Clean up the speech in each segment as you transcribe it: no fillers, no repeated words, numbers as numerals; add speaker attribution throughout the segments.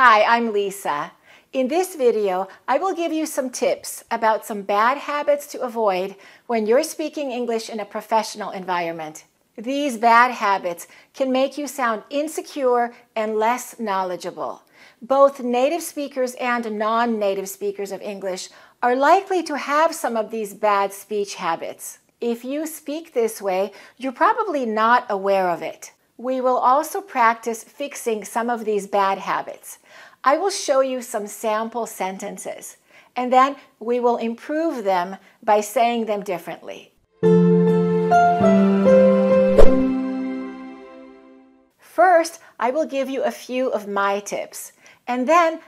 Speaker 1: Hi, I'm Lisa. In this video, I will give you some tips about some bad habits to avoid when you're speaking English in a professional environment. These bad habits can make you sound insecure and less knowledgeable. Both native speakers and non-native speakers of English are likely to have some of these bad speech habits. If you speak this way, you're probably not aware of it. We will also practice fixing some of these bad habits. I will show you some sample sentences, and then we will improve them by saying them differently. First, I will give you a few of my tips, and then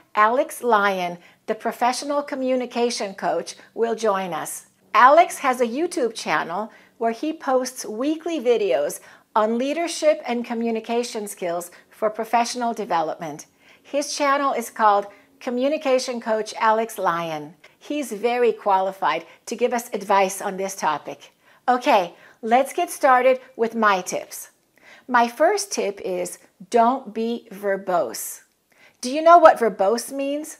Speaker 1: Lyon, the professional communication coach, will join us. Alex has a YouTube channel where he posts weekly videos on leadership and communication skills for professional development. His channel is called Communication Coach Alex Lyon. He's very qualified to give us advice on this topic. Okay, let's get started with my tips. My first tip is don't be verbose. Do you know what verbose means?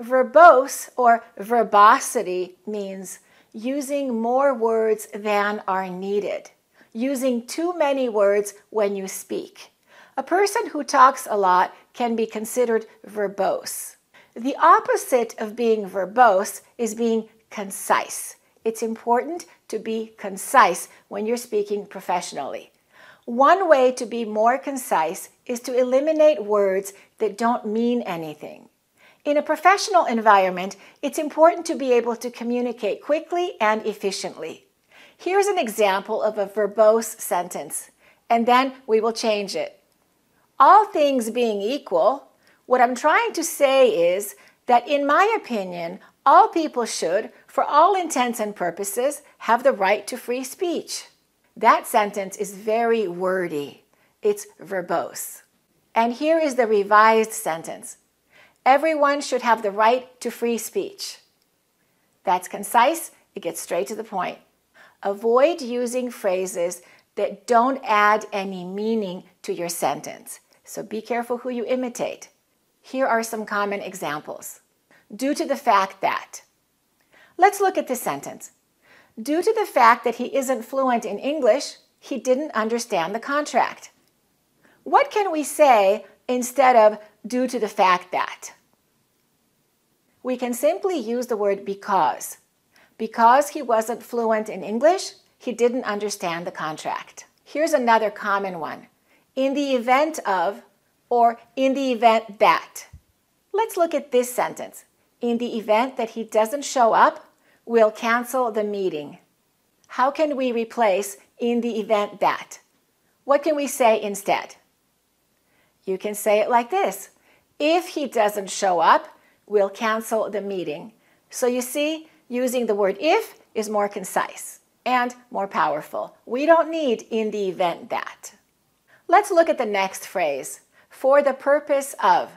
Speaker 1: Verbose or verbosity means using more words than are needed, using too many words when you speak. A person who talks a lot can be considered verbose. The opposite of being verbose is being concise. It's important to be concise when you're speaking professionally. One way to be more concise is to eliminate words that don't mean anything. In a professional environment, it's important to be able to communicate quickly and efficiently. Here's an example of a verbose sentence, and then we will change it. All things being equal, what I'm trying to say is that in my opinion, all people should, for all intents and purposes, have the right to free speech. That sentence is very wordy. It's verbose. And here is the revised sentence. Everyone should have the right to free speech. That's concise. It gets straight to the point. Avoid using phrases that don't add any meaning to your sentence. So be careful who you imitate. Here are some common examples. Due to the fact that. Let's look at this sentence. Due to the fact that he isn't fluent in English, he didn't understand the contract. What can we say instead of due to the fact that? We can simply use the word because. Because he wasn't fluent in English, he didn't understand the contract. Here's another common one. In the event of, or in the event that. Let's look at this sentence. In the event that he doesn't show up, we'll cancel the meeting. How can we replace in the event that? What can we say instead? You can say it like this. If he doesn't show up, we'll cancel the meeting. So you see, using the word if is more concise and more powerful. We don't need in the event that. Let's look at the next phrase. For the purpose of.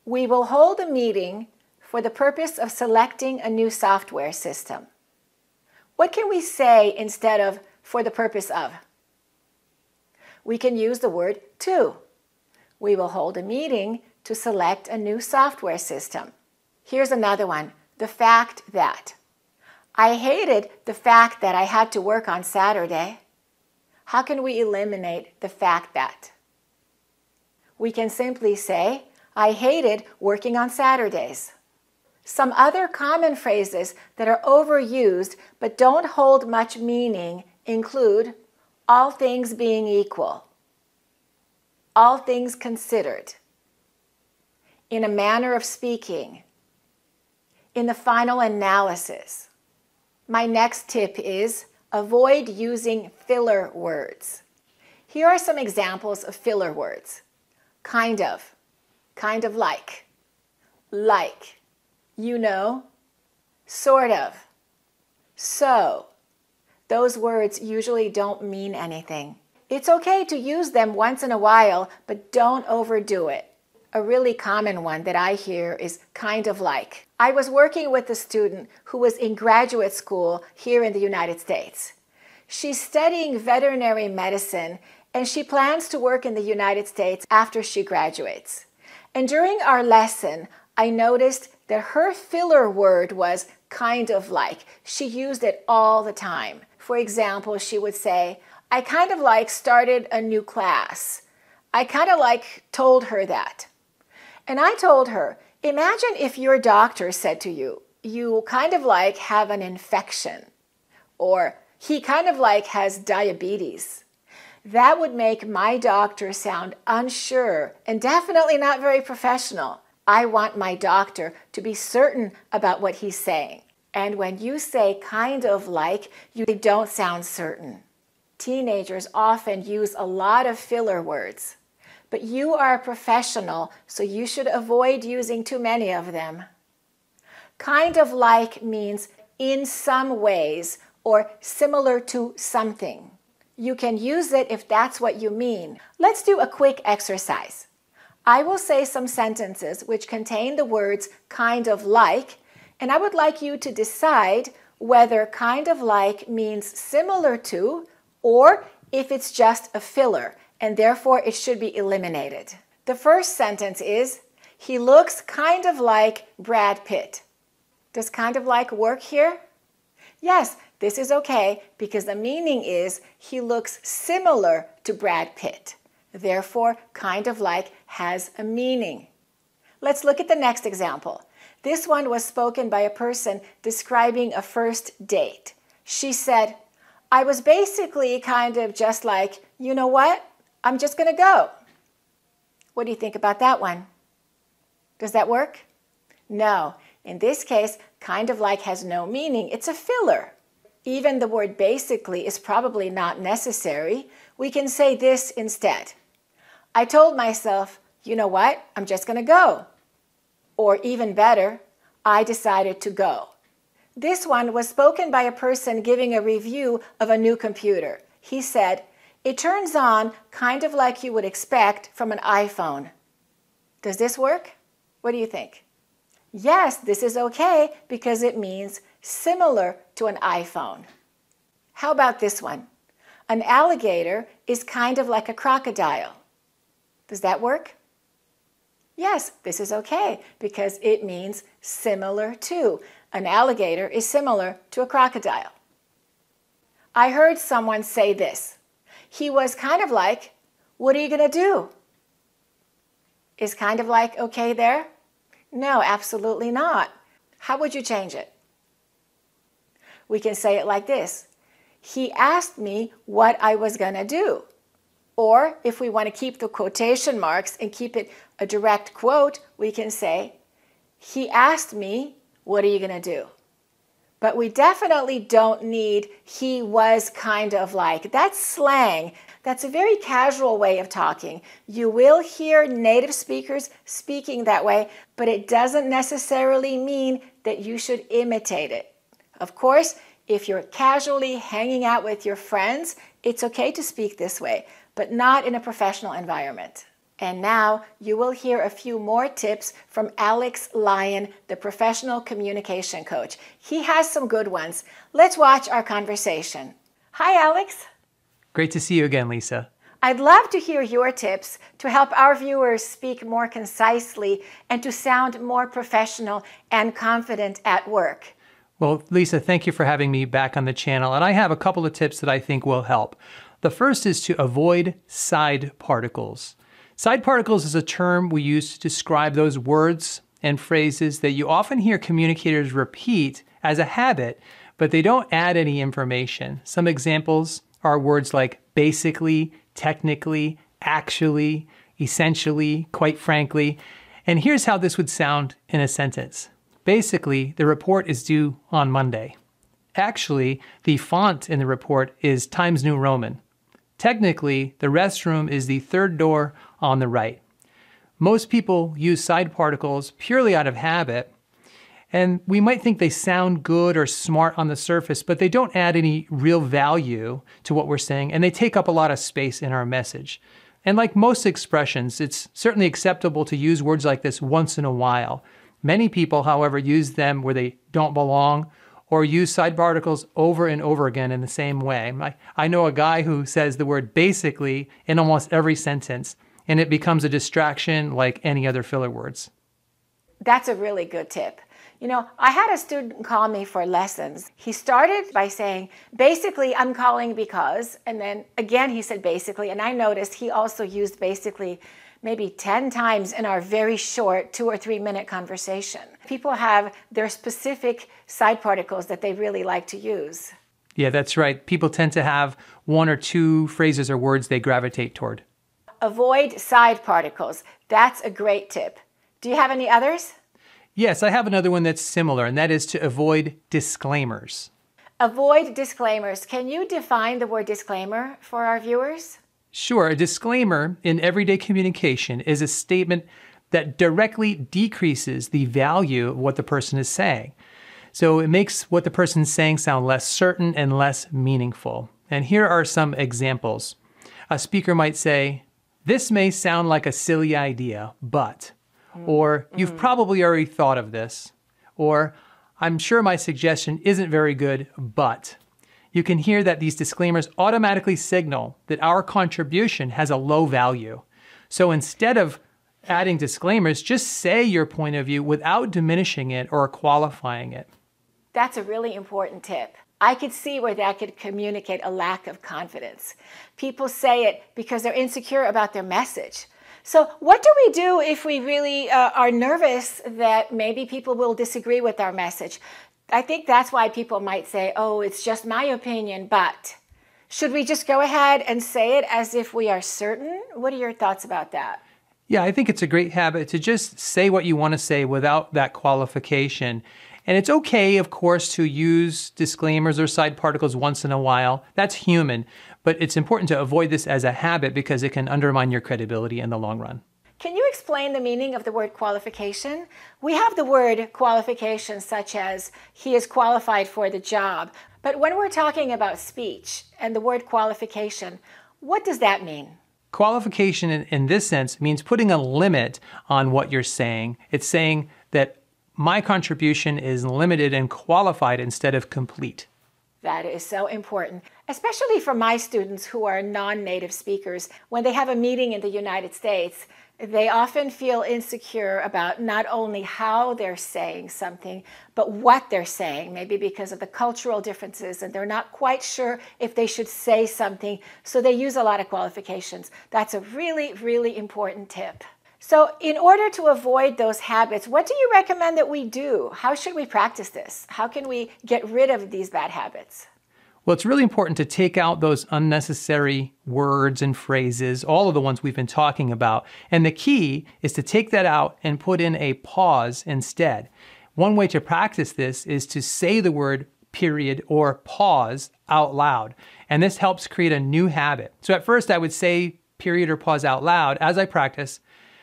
Speaker 1: We will hold a meeting for the purpose of selecting a new software system. What can we say instead of for the purpose of? We can use the word to. We will hold a meeting to select a new software system. Here's another one. The fact that. I hated the fact that I had to work on Saturday. How can we eliminate the fact that? We can simply say, I hated working on Saturdays. Some other common phrases that are overused but don't hold much meaning include all things being equal, all things considered, in a manner of speaking, in the final analysis. My next tip is avoid using filler words. Here are some examples of filler words. Kind of like, you know, sort of, so. Those words usually don't mean anything. It's okay to use them once in a while, but don't overdo it. A really common one that I hear is kind of like. I was working with a student who was in graduate school here in the United States. She's studying veterinary medicine and she plans to work in the United States after she graduates. And during our lesson, I noticed that her filler word was kind of like. She used it all the time. For example, she would say, I kind of like started a new class. I kind of like told her that. And I told her, imagine if your doctor said to you, you kind of like have an infection, or he kind of like has diabetes. That would make my doctor sound unsure and definitely not very professional. I want my doctor to be certain about what he's saying. And when you say kind of like, you don't sound certain. Teenagers often use a lot of filler words, but you are a professional, so you should avoid using too many of them. Kind of like means in some ways or similar to something. You can use it if that's what you mean. Let's do a quick exercise. I will say some sentences which contain the words kind of like, and I would like you to decide whether kind of like means similar to or if it's just a filler and therefore it should be eliminated. The first sentence is, he looks kind of like Brad Pitt. Does kind of like work here? Yes, this is okay because the meaning is he looks similar to Brad Pitt. Therefore, kind of like has a meaning. Let's look at the next example. This one was spoken by a person describing a first date. She said, I was basically kind of just like, you know what? I'm just going to go. What do you think about that one? Does that work? No. In this case, kind of like has no meaning. It's a filler. Even the word basically is probably not necessary. We can say this instead. I told myself, you know what? I'm just going to go. Or even better, I decided to go. This one was spoken by a person giving a review of a new computer. He said, it turns on kind of like you would expect from an iPhone. Does this work? What do you think? Yes, this is okay because it means similar to an iPhone. How about this one? An alligator is kind of like a crocodile. Does that work? Yes, this is okay because it means similar to. An alligator is similar to a crocodile. I heard someone say this. He was kind of like, what are you going to do? Is kind of like okay there? No, absolutely not. How would you change it? We can say it like this. He asked me what I was going to do. Or if we want to keep the quotation marks and keep it a direct quote, we can say, he asked me, what are you going to do? But we definitely don't need he was kind of like. That's slang. That's a very casual way of talking. You will hear native speakers speaking that way, but it doesn't necessarily mean that you should imitate it. Of course, if you're casually hanging out with your friends, it's okay to speak this way, but not in a professional environment. And now you will hear a few more tips from Alex Lyon, the professional communication coach. He has some good ones. Let's watch our conversation. Hi, Alex.
Speaker 2: Great to see you again, Lisa.
Speaker 1: I'd love to hear your tips to help our viewers speak more concisely and to sound more professional and confident at work.
Speaker 2: Well, Lisa, thank you for having me back on the channel. And I have a couple of tips that I think will help. The first is to avoid side particles. Side particles is a term we use to describe those words and phrases that you often hear communicators repeat as a habit, but they don't add any information. Some examples are words like basically, technically, actually, essentially, quite frankly. And here's how this would sound in a sentence. Basically, the report is due on Monday. Actually, the font in the report is Times New Roman. Technically, the restroom is the third door on the right. Most people use side particles purely out of habit, and we might think they sound good or smart on the surface, but they don't add any real value to what we're saying, and they take up a lot of space in our message. And like most expressions, it's certainly acceptable to use words like this once in a while. Many people, however, use them where they don't belong, or use side particles over and over again in the same way. I know a guy who says the word basically in almost every sentence, and it becomes a distraction like any other filler words.
Speaker 1: That's a really good tip. You know, I had a student call me for lessons. He started by saying, basically, I'm calling because, and then again he said basically, and I noticed he also used basically maybe 10 times in our very short 2 or 3 minute conversation. People have their specific side particles that they really like to use.
Speaker 2: Yeah, that's right. People tend to have 1 or 2 phrases or words they gravitate toward.
Speaker 1: Avoid side particles. That's a great tip. Do you have any others?
Speaker 2: Yes, I have another one that's similar, and that is to avoid disclaimers.
Speaker 1: Avoid disclaimers. Can you define the word disclaimer for our viewers?
Speaker 2: Sure, a disclaimer in everyday communication is a statement that directly decreases the value of what the person is saying. So it makes what the person's saying sound less certain and less meaningful. And here are some examples. A speaker might say, "This may sound like a silly idea, but," or "You've probably already thought of this," or "I'm sure my suggestion isn't very good, but." You can hear that these disclaimers automatically signal that our contribution has a low value. So instead of adding disclaimers, just say your point of view without diminishing it or qualifying it.
Speaker 1: That's a really important tip. I could see where that could communicate a lack of confidence. People say it because they're insecure about their message. So what do we do if we really are nervous that maybe people will disagree with our message? I think that's why people might say, "Oh, it's just my opinion, but." Should we just go ahead and say it as if we are certain? What are your thoughts about that?
Speaker 2: Yeah, I think it's a great habit to just say what you want to say without that qualification. And it's okay, of course, to use disclaimers or side particles once in a while. That's human. But it's important to avoid this as a habit because it can undermine your credibility in the long run.
Speaker 1: Can you explain the meaning of the word qualification? We have the word qualification such as he is qualified for the job. But when we're talking about speech and the word qualification, what does that mean?
Speaker 2: Qualification in this sense means putting a limit on what you're saying. It's saying that my contribution is limited and qualified instead of complete.
Speaker 1: That is so important, especially for my students who are non-native speakers. When they have a meeting in the United States, they often feel insecure about not only how they're saying something, but what they're saying, maybe because of the cultural differences, and they're not quite sure if they should say something, so they use a lot of qualifications. That's a really, really important tip. So in order to avoid those habits, what do you recommend that we do? How should we practice this? How can we get rid of these bad habits?
Speaker 2: Well, it's really important to take out those unnecessary words and phrases, all of the ones we've been talking about. And the key is to take that out and put in a pause instead. One way to practice this is to say the word period or pause out loud. And this helps create a new habit. So at first I would say period or pause out loud as I practice,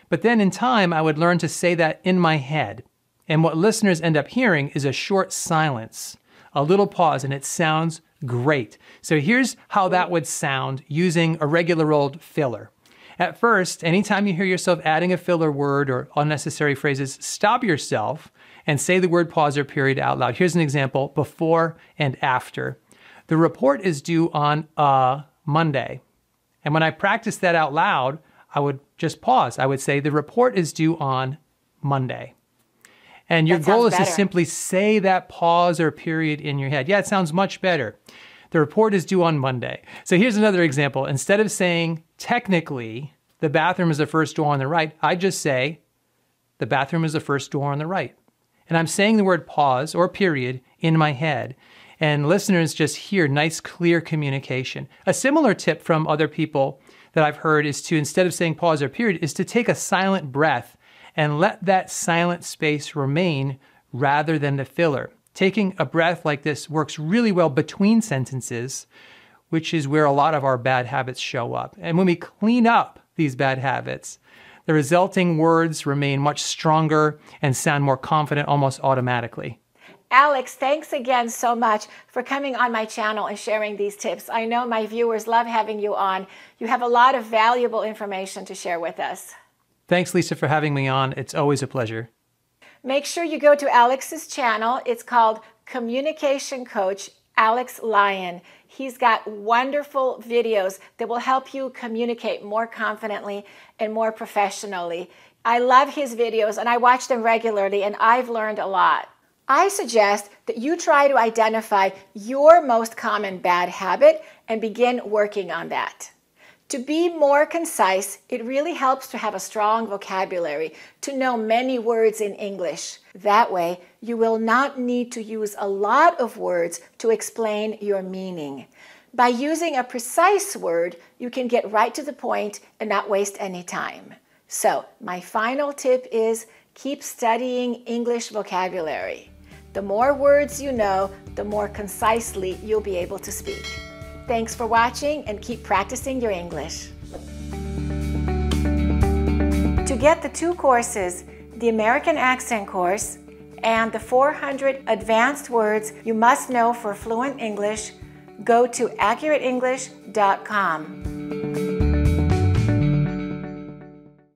Speaker 2: but then in time I would learn to say that in my head. And what listeners end up hearing is a short silence, a little pause, and it sounds great. So here's how that would sound using a regular old filler. At first, anytime you hear yourself adding a filler word or unnecessary phrases, stop yourself and say the word pause or period out loud. Here's an example, before and after. The report is due on Monday. And when I practice that out loud, I would just pause. I would say the report is due on Monday. And your goal is to simply say that pause or period in your head. Yeah, it sounds much better. The report is due on Monday. So here's another example. Instead of saying, technically, the bathroom is the first door on the right, I just say, the bathroom is the first door on the right. And I'm saying the word pause or period in my head. And listeners just hear nice, clear communication. A similar tip from other people that I've heard is to, instead of saying pause or period, is to take a silent breath and let that silent space remain rather than the filler. Taking a breath like this works really well between sentences, which is where a lot of our bad habits show up. And when we clean up these bad habits, the resulting words remain much stronger and sound more confident almost automatically.
Speaker 1: Alex, thanks again so much for coming on my channel and sharing these tips. I know my viewers love having you on. You have a lot of valuable information to share with us.
Speaker 2: Thanks, Lisa, for having me on. It's always a pleasure.
Speaker 1: Make sure you go to Alex's channel. It's called Communication Coach Alex Lyon. He's got wonderful videos that will help you communicate more confidently and more professionally. I love his videos and I watch them regularly, and I've learned a lot. I suggest that you try to identify your most common bad habit and begin working on that. To be more concise, it really helps to have a strong vocabulary, to know many words in English. That way, you will not need to use a lot of words to explain your meaning. By using a precise word, you can get right to the point and not waste any time. So, my final tip is keep studying English vocabulary. The more words you know, the more concisely you'll be able to speak. Thanks for watching and keep practicing your English. To get the 2 courses, the American Accent course and the 400 advanced words you must know for fluent English, go to accurateenglish.com.